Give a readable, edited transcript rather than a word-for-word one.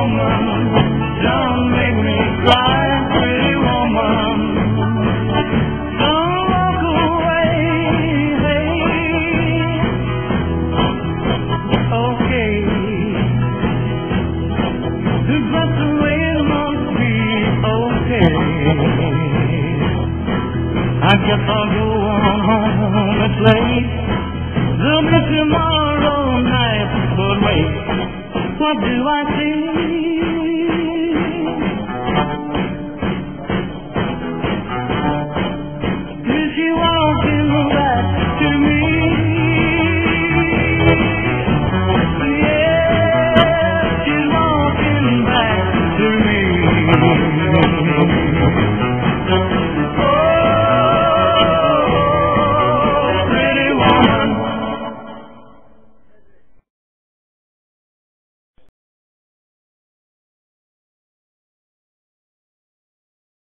woman. Don't make me cry, pretty woman. Don't walk away, hey. Okay. Just the way it must be, okay. I guess I'll go on home and play. There'll be tomorrow night, but wait, what do I see?